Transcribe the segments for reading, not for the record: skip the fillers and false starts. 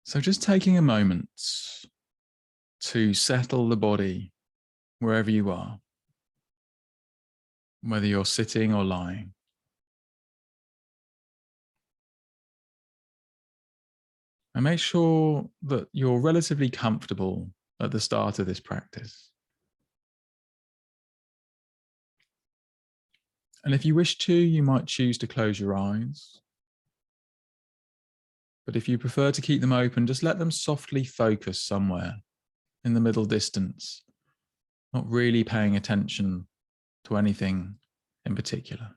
So just taking a moment to settle the body wherever you are, whether you're sitting or lying. And make sure that you're relatively comfortable at the start of this practice. And if you wish to, you might choose to close your eyes. But if you prefer to keep them open, just let them softly focus somewhere in the middle distance, not really paying attention to anything in particular.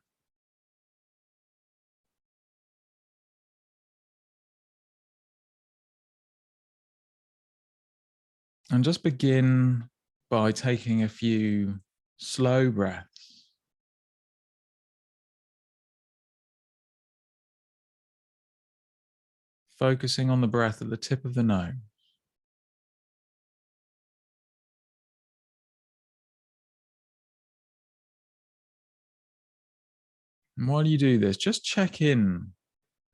And just begin by taking a few slow breaths. Focusing on the breath at the tip of the nose. And while you do this, just check in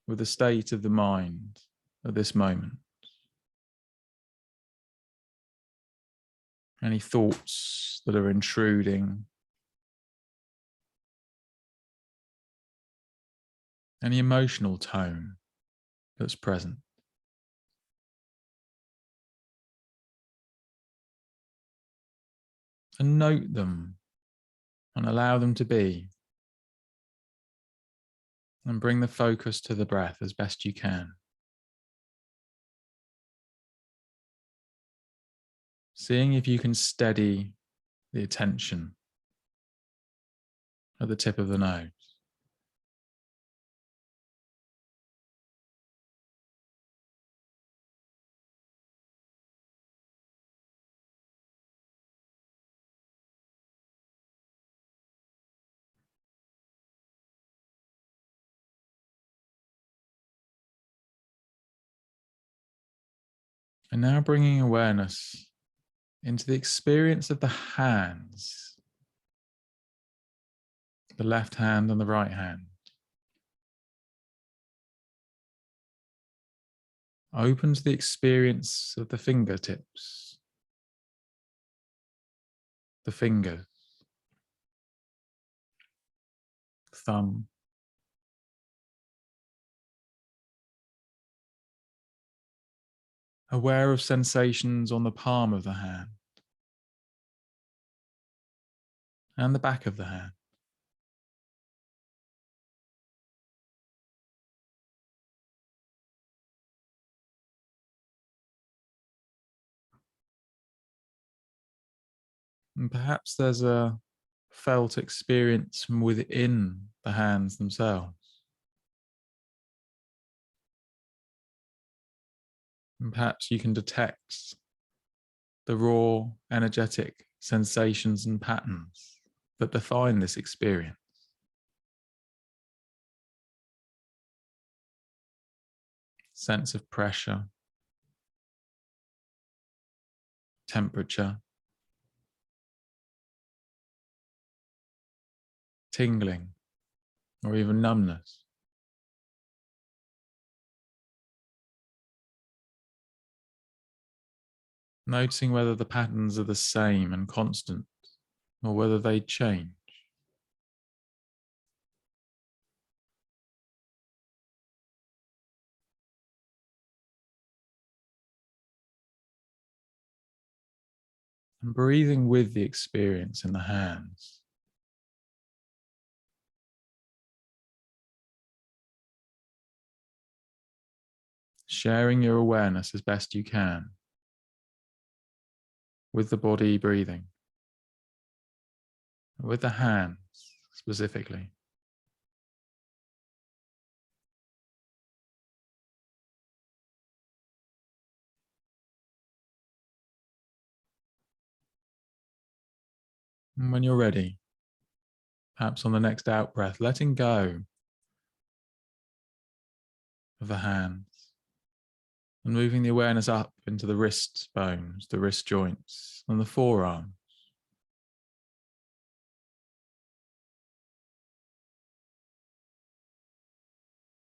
with the state of the mind at this moment. Any thoughts that are intruding? Any emotional tone that's present? And note them and allow them to be. And bring the focus to the breath as best you can. Seeing if you can steady the attention at the tip of the nose. And now bringing awareness into the experience of the hands, the left hand and the right hand. Open to the experience of the fingertips, the fingers, thumb, aware of sensations on the palm of the hand and the back of the hand. And perhaps there's a felt experience from within the hands themselves. And perhaps you can detect the raw, energetic sensations and patterns that define this experience. Sense of pressure, temperature, tingling, or even numbness. Noticing whether the patterns are the same and constant, or whether they change. And breathing with the experience in the hands. Sharing your awareness as best you can with the body breathing, with the hands specifically. And when you're ready, perhaps on the next out breath, letting go of the hands and moving the awareness up into the wrist bones, the wrist joints, and the forearms.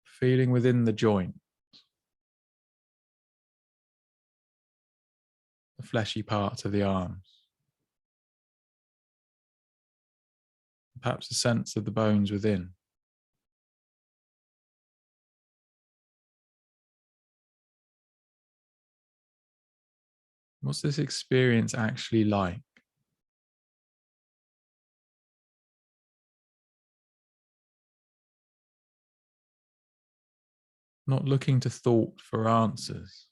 Feeling within the joint the fleshy parts of the arms. Perhaps a sense of the bones within. What's this experience actually like? Not looking to thought for answers,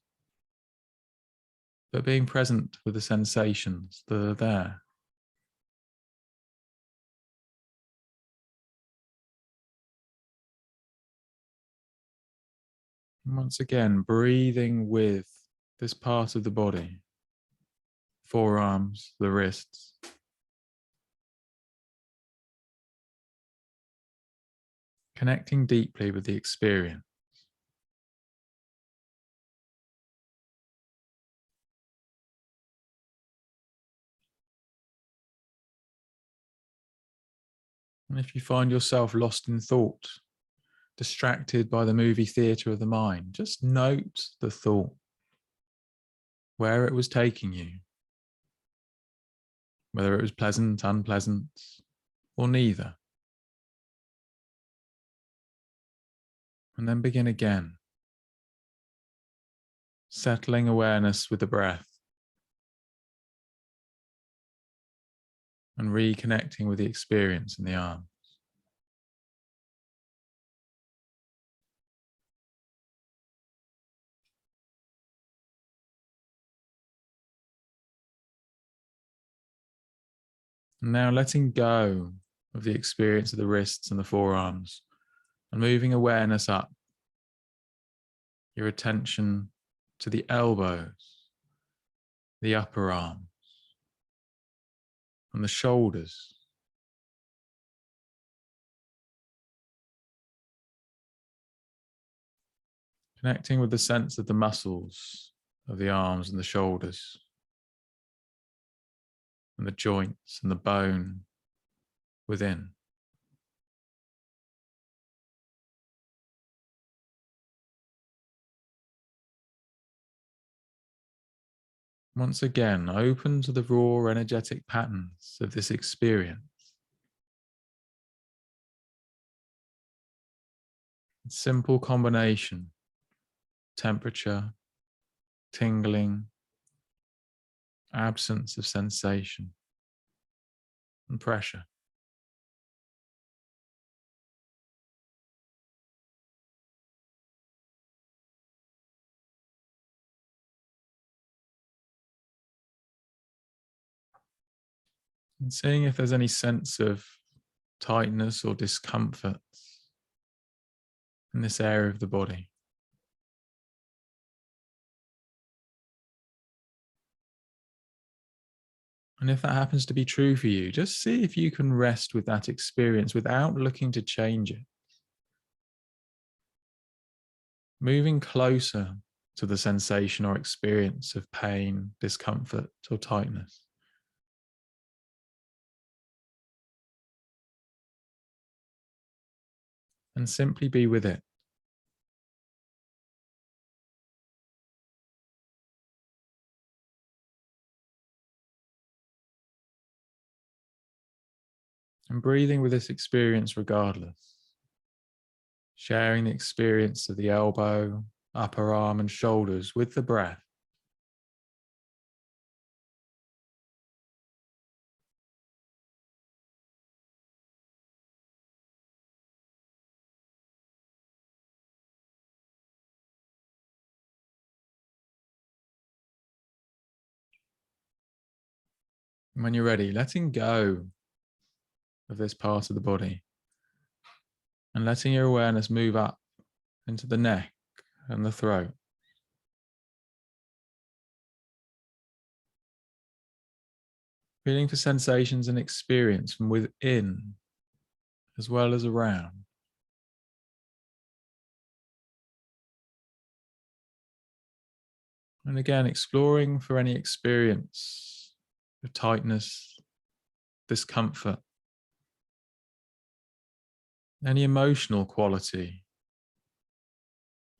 but being present with the sensations that are there. And once again, breathing with this part of the body, forearms, the wrists. Connecting deeply with the experience. And if you find yourself lost in thought, distracted by the movie theatre of the mind, just note the thought, where it was taking you, whether it was pleasant, unpleasant, or neither. And then begin again, settling awareness with the breath and reconnecting with the experience in the arms. And now letting go of the experience of the wrists and the forearms and moving awareness up, your attention to the elbows, the upper arms, and the shoulders. Connecting with the sense of the muscles of the arms and the shoulders, and the joints and the bone within. Once again, open to the raw energetic patterns of this experience. Simple combination, temperature, tingling, absence of sensation, and pressure. And seeing if there's any sense of tightness or discomfort in this area of the body. And if that happens to be true for you, just see if you can rest with that experience without looking to change it. Moving closer to the sensation or experience of pain, discomfort, or tightness. And simply be with it. And breathing with this experience regardless. Sharing the experience of the elbow, upper arm, and shoulders with the breath. And when you're ready, letting go of this part of the body and letting your awareness move up into the neck and the throat. Feeling for sensations and experience from within as well as around. And again, exploring for any experience of tightness, discomfort, any emotional quality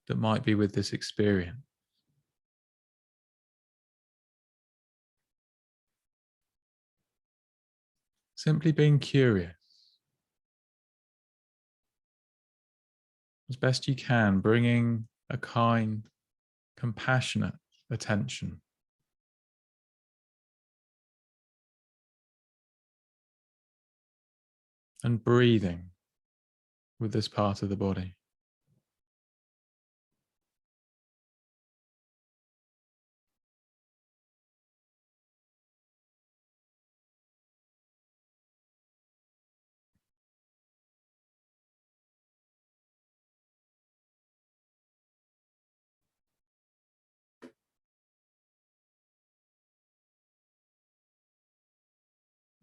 that might be with this experience. Simply being curious. As best you can, bringing a kind, compassionate attention. And breathing with this part of the body.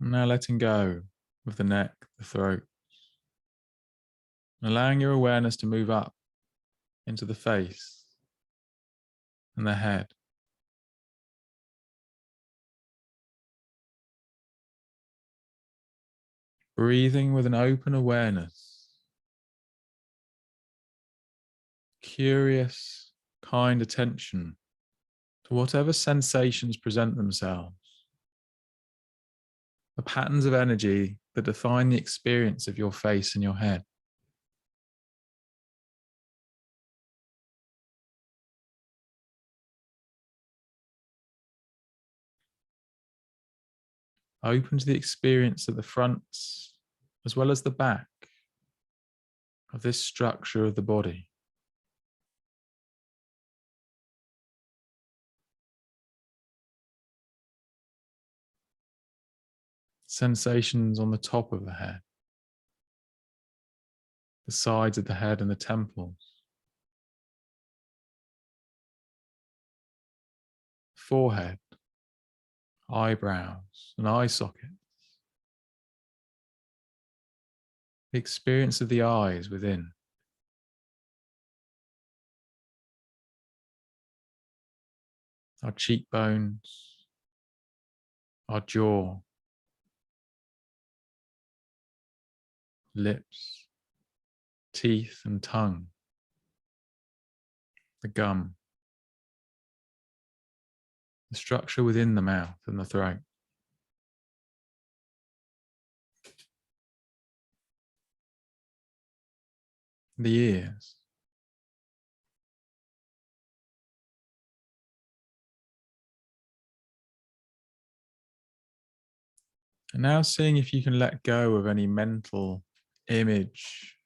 And now letting go of the neck, the throat, and allowing your awareness to move up into the face and the head. Breathing with an open awareness, curious, kind attention to whatever sensations present themselves, the patterns of energy that define the experience of your face and your head. Open to the experience of the fronts as well as the back of this structure of the body. Sensations on the top of the head, the sides of the head and the temples, forehead, eyebrows and eye sockets, the experience of the eyes within, our cheekbones, our jaw, lips, teeth and tongue, the gum, the structure within the mouth and the throat. The ears, and now seeing if you can let go of any mental image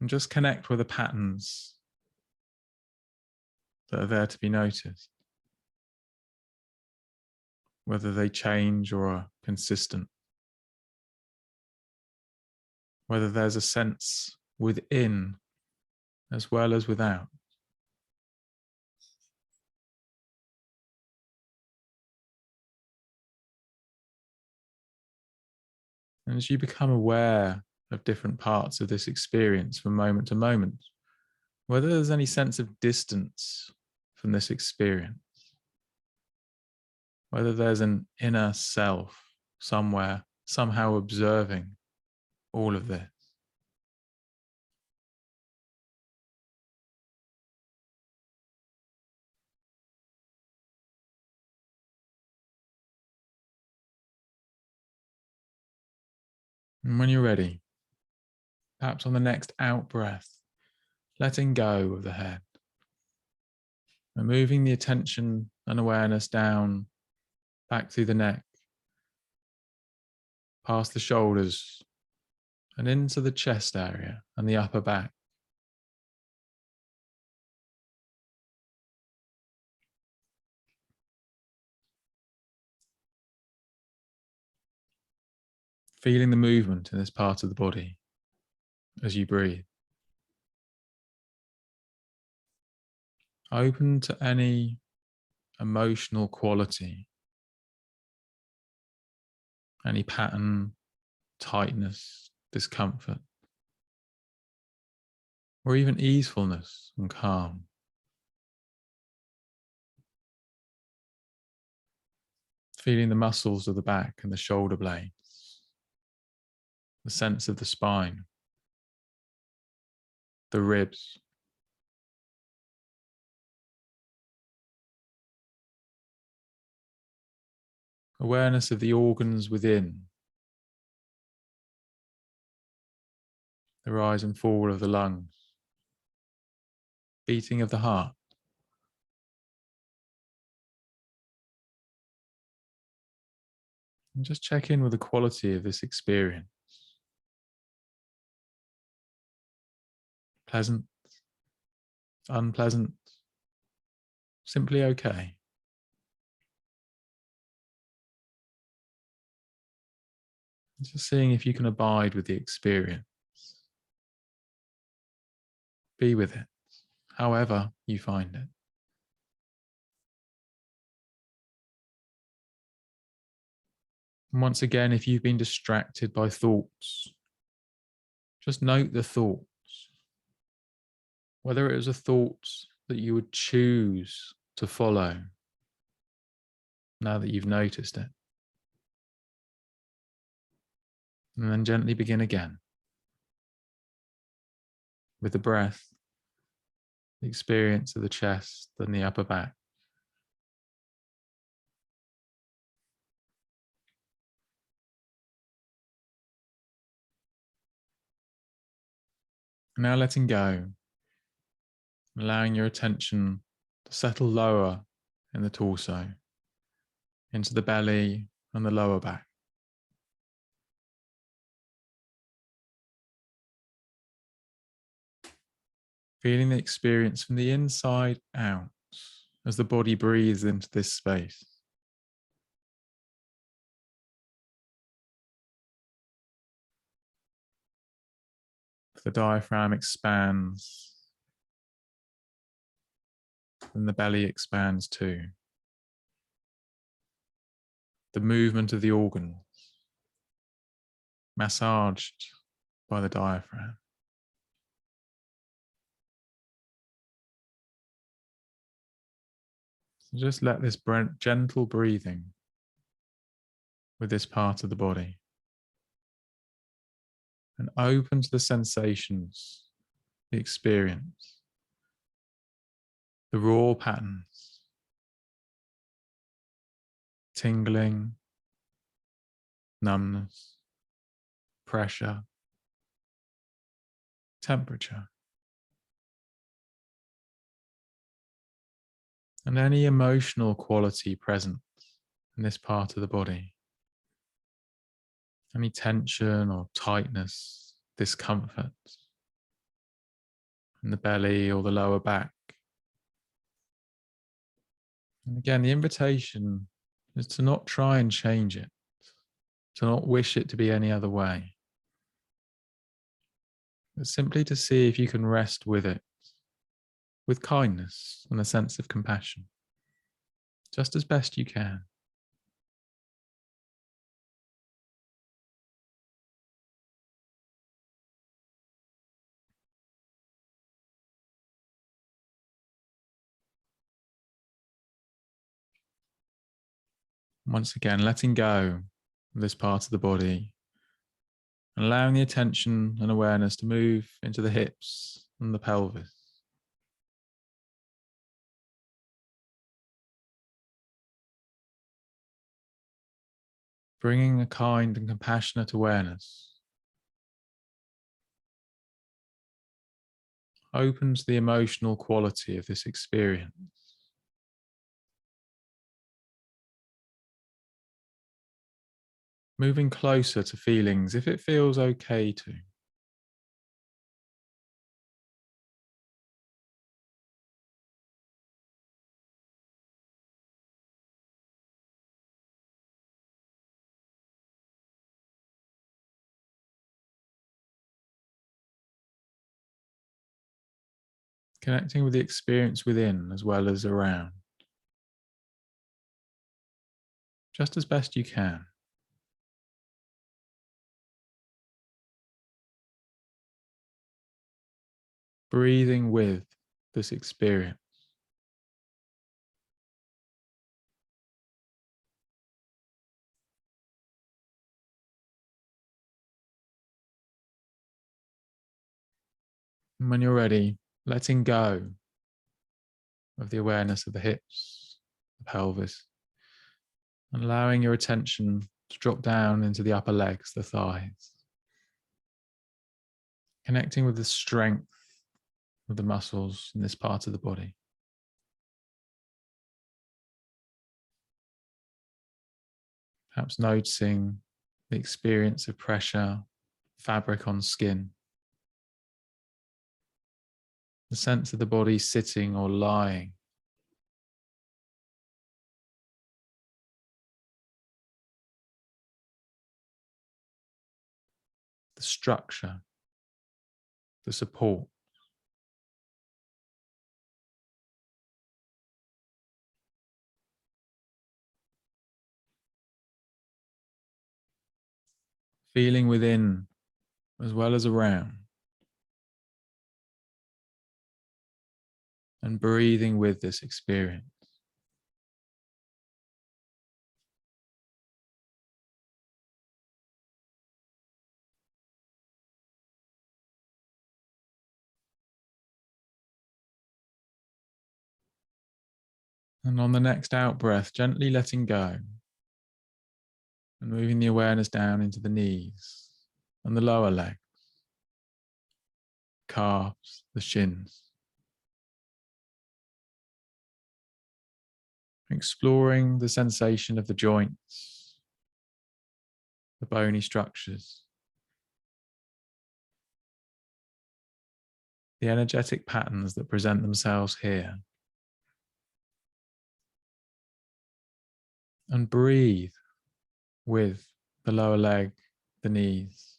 and just connect with the patterns that are there to be noticed, whether they change or are consistent, whether there's a sense within as well as without. And as you become aware of different parts of this experience from moment to moment, whether there's any sense of distance from this experience, whether there's an inner self somewhere, somehow observing all of this. And when you're ready, perhaps on the next out breath, letting go of the head and moving the attention and awareness down, back through the neck, past the shoulders, and into the chest area and the upper back. Feeling the movement in this part of the body as you breathe. Open to any emotional quality, any pattern, tightness, discomfort, or even easefulness and calm. Feeling the muscles of the back and the shoulder blades, the sense of the spine, the ribs, Awareness of the organs within, the rise and fall of the lungs, beating of the heart. And just check in with the quality of this experience. Pleasant, unpleasant, simply okay. Just seeing if you can abide with the experience. Be with it, however you find it. And once again, if you've been distracted by thoughts, just note the thoughts. Whether it was a thought that you would choose to follow now that you've noticed it. And then gently begin again with the breath, the experience of the chest and the upper back. Now letting go, allowing your attention to settle lower in the torso, into the belly and the lower back. Feeling the experience from the inside out as the body breathes into this space. The diaphragm expands and the belly expands too. The movement of the organs massaged by the diaphragm. So just let this gentle breathing with this part of the body and open to the sensations, the experience, the raw patterns, tingling, numbness, pressure, temperature, and any emotional quality present in this part of the body. Any tension or tightness, discomfort in the belly or the lower back. And again, the invitation is to not try and change it, to not wish it to be any other way, but simply to see if you can rest with it, with kindness and a sense of compassion, just as best you can. Once again, letting go of this part of the body, and allowing the attention and awareness to move into the hips and the pelvis. Bringing a kind and compassionate awareness opens the emotional quality of this experience. Moving closer to feelings if it feels okay to. Connecting with the experience within as well as around, just as best you can. Breathing with this experience. And when you're ready, letting go of the awareness of the hips, the pelvis, And allowing your attention to drop down into the upper legs, the thighs. Connecting with the strength of the muscles in this part of the body. Perhaps noticing the experience of pressure, fabric on skin. The sense of the body sitting or lying. The structure, the support. Feeling within as well as around. And breathing with this experience. And on the next out breath, gently letting go and moving the awareness down into the knees and the lower legs, calves, the shins. Exploring the sensation of the joints, the bony structures, the energetic patterns that present themselves here. And breathe with the lower leg, the knees.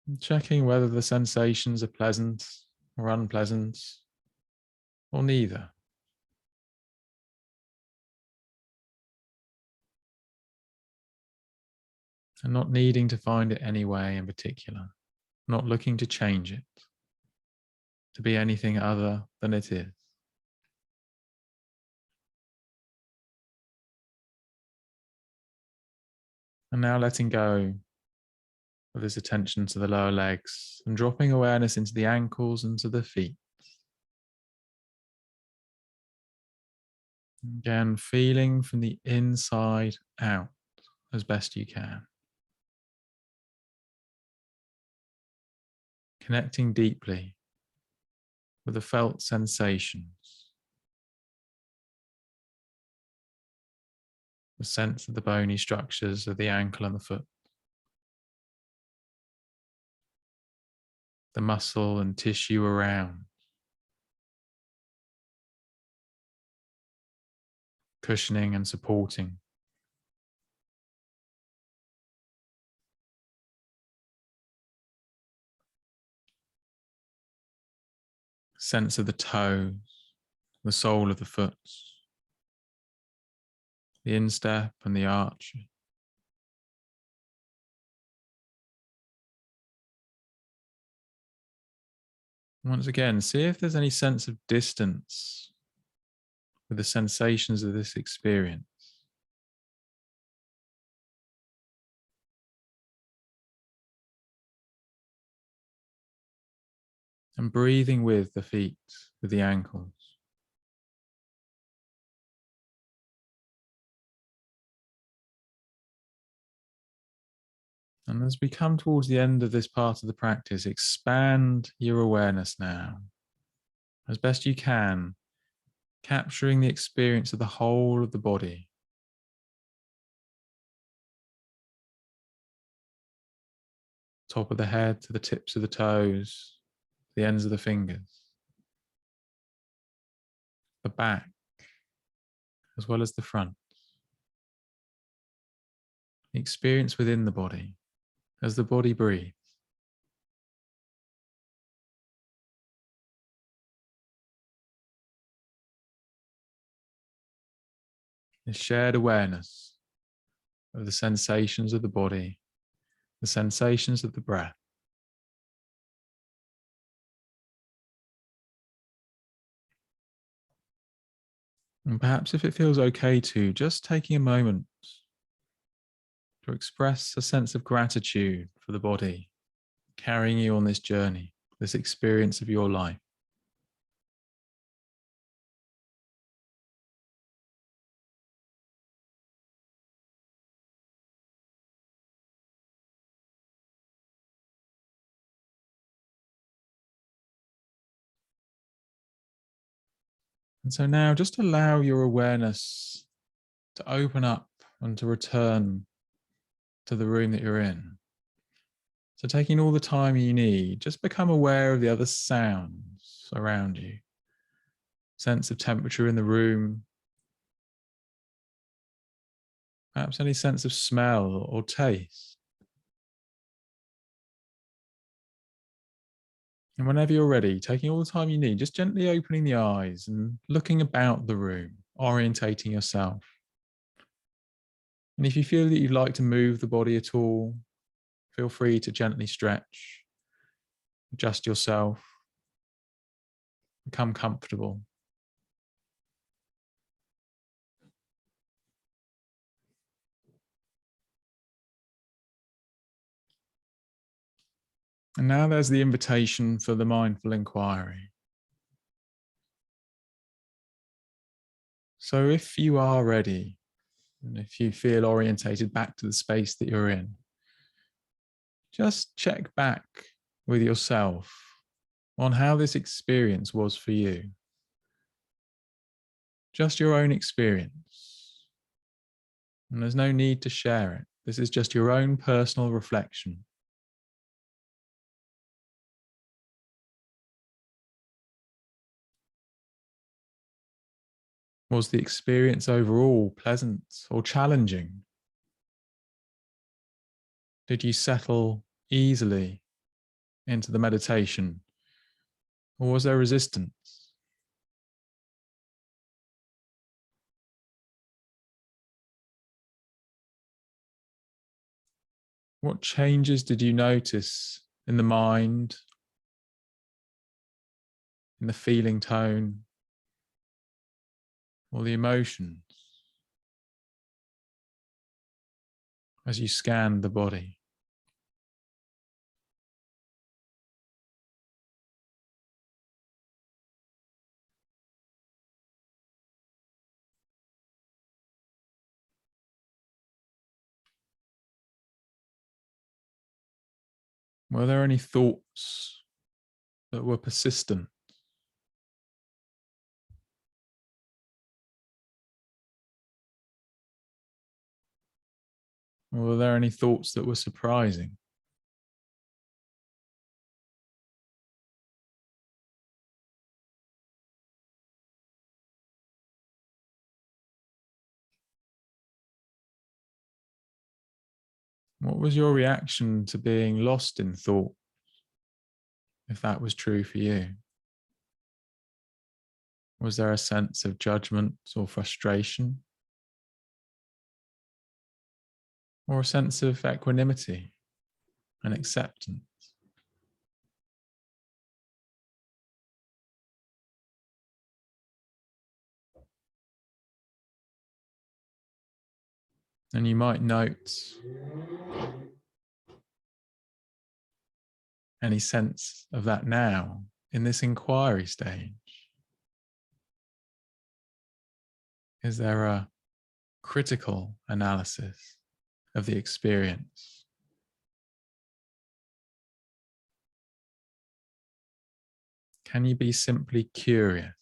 And checking whether the sensations are pleasant or unpleasant, or neither. And not needing to find it any way in particular, not looking to change it, to be anything other than it is. And now letting go of this attention to the lower legs and dropping awareness into the ankles and to the feet. Again, feeling from the inside out as best you can. Connecting deeply with the felt sensations. The sense of the bony structures of the ankle and the foot. The muscle and tissue around. Cushioning and supporting. Sense of the toes, the sole of the foot, the instep and the arch. Once again, see if there's any sense of distance with the sensations of this experience. And breathing with the feet, with the ankles. And as we come towards the end of this part of the practice, expand your awareness now, as best you can, capturing the experience of the whole of the body. Top of the head to the tips of the toes, the ends of the fingers. The back, as well as the front. The experience within the body, as the body breathes. This shared awareness of the sensations of the body, the sensations of the breath. And perhaps if it feels okay to, just taking a moment to express a sense of gratitude for the body, carrying you on this journey, this experience of your life. And so now just allow your awareness to open up and to return to the room that you're in. So taking all the time you need, just become aware of the other sounds around you. Sense of temperature in the room, perhaps any sense of smell or taste. And whenever you're ready, taking all the time you need, just gently opening the eyes and looking about the room, orientating yourself. And if you feel that you'd like to move the body at all, feel free to gently stretch, adjust yourself, become comfortable. And now there's the invitation for the mindful inquiry. So if you are ready, and if you feel orientated back to the space that you're in, just check back with yourself on how this experience was for you. Just your own experience. And there's no need to share it. This is just your own personal reflection. Was the experience overall pleasant or challenging? Did you settle easily into the meditation, or was there resistance? What changes did you notice in the mind, in the feeling tone, or the emotions as you scanned the body? Were there any thoughts that were persistent? Or were there any thoughts that were surprising? What was your reaction to being lost in thought, if that was true for you? Was there a sense of judgment or frustration? Or a sense of equanimity and acceptance? And you might note any sense of that now in this inquiry stage. Is there a critical analysis of the experience? Can you be simply curious?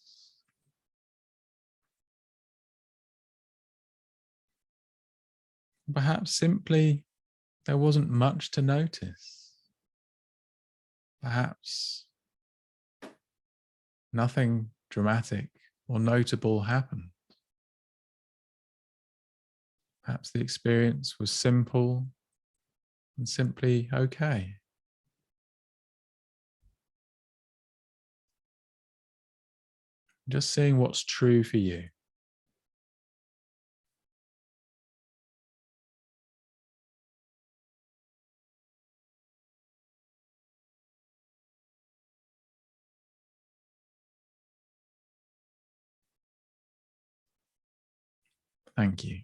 Perhaps simply there wasn't much to notice. Perhaps nothing dramatic or notable happened. Perhaps the experience was simple and simply okay. Just seeing what's true for you. Thank you.